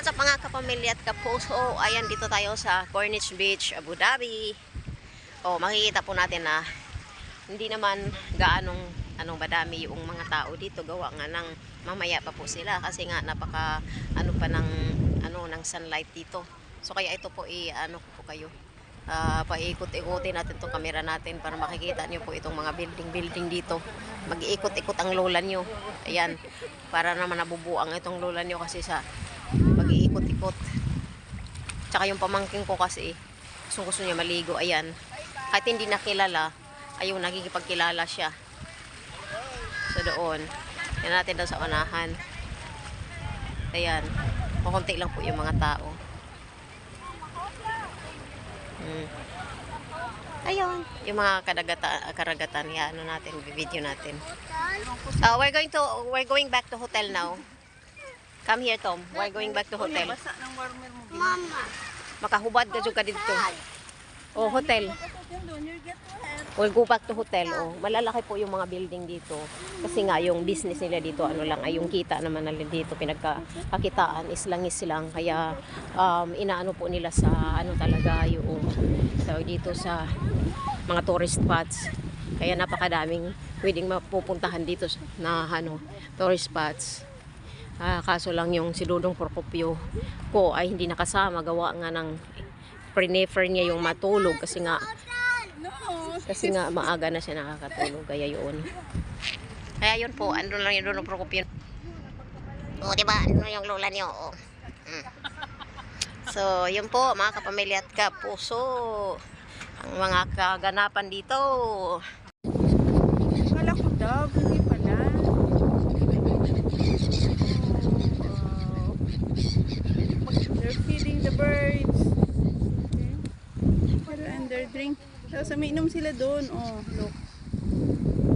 What's up mga kapamilya at kapuso? Ayan, dito tayo sa Corniche Beach, Abu Dhabi. Makikita po natin na hindi naman gaanong badami yung mga tao dito. Gawa nga ng mamaya pa po sila kasi nga napaka ng sunlight dito. So kaya ito po po kayo. Paikot-ikutin natin itong camera natin para makikita nyo po itong mga building dito. Mag-iikot-ikot ang lola nyo. Ayan, para naman nabubuang itong lola nyo kasi sa mag-iikot-ikot. Tsaka yung pamangking ko kasi gusto niya maligo. Ayan, kahit hindi nakilala, ayaw nagkikipagkilala siya. So doon, yan natin daw sa unahan. Ayan, kukunti lang po yung mga tao. Ayun, yung mga karagatan, yan, natin, video natin. We're going back to hotel now. Come here, Tom. We're going back to hotel. Mama. Makahubad ka juga dito. Hotel. We'll go back to hotel. Malalaki po yung mga building dito. Kasi nga, yung business nila dito, ay yung kita naman nila dito, pinagkakitaan is langis lang. Kaya, inaano po nila sa, talaga, yung, dito sa mga tourist spots. Kaya napakadaming pwedeng mapupuntahan dito na, tourist spots. Kaso lang yung si Dudong Procopio ko ay hindi nakasama, gawa nga ng prefer niya yung matulog kasi nga maaga na siya nakakatulog, kaya yun po, ano lang yung Dudong Procopio. Diba, yung lola niyo. So yun po mga kapamilya at kapuso, ang mga kaganapan dito. Kala ko daw, hindi pala. They're feeding the birds. Okay. And they're drink. Tapos umiinom sila doon. Look.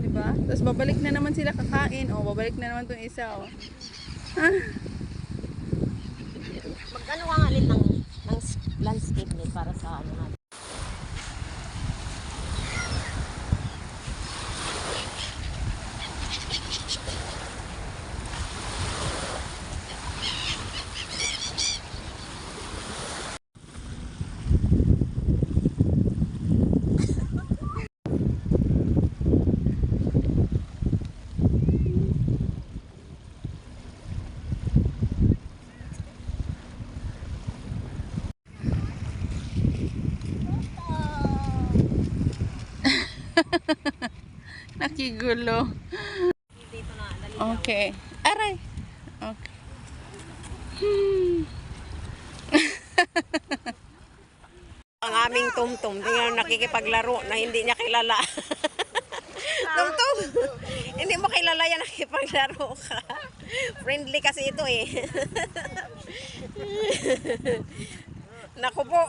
Diba? Tapos babalik na naman sila kakain. Babalik na naman itong isa. Magkano ang alin ng landscape net para sa natin? Nakigulo. Okay. Aray. Okay. Ang aming tumtum, tingnan nakikipaglaro na hindi niya kilala. Tumtum, hindi mo kilala yan, nakikipaglaro ka. Friendly kasi ito eh. Naku po.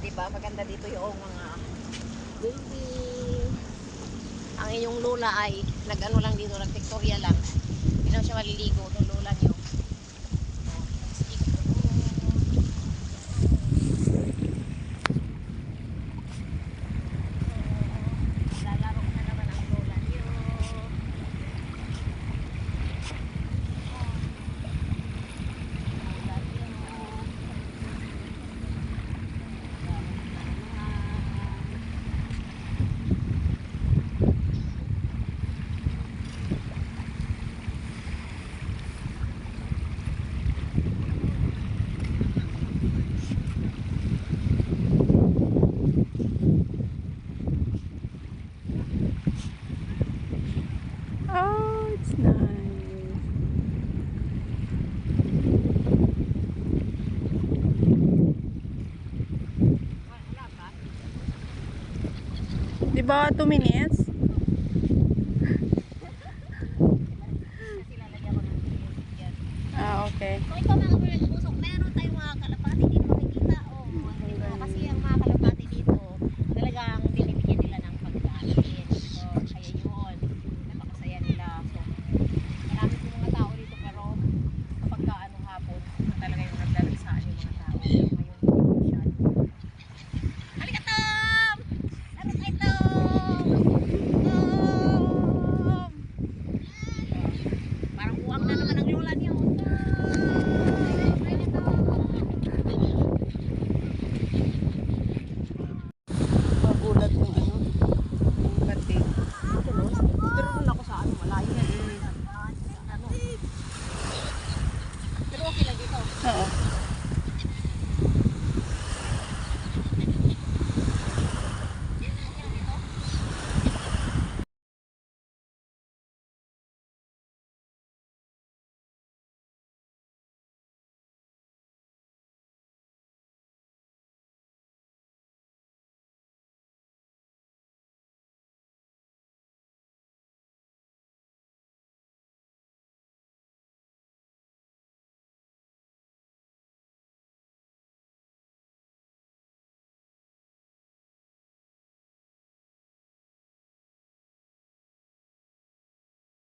Diba? Maganda dito yung mga building. Ang inyong lola ay lang dito, nag-Victoria lang. Hindi na siya maliligo, itong lola niyo. Lalaro na naman ang lola niyo. It's nice. Diba 2 minutes?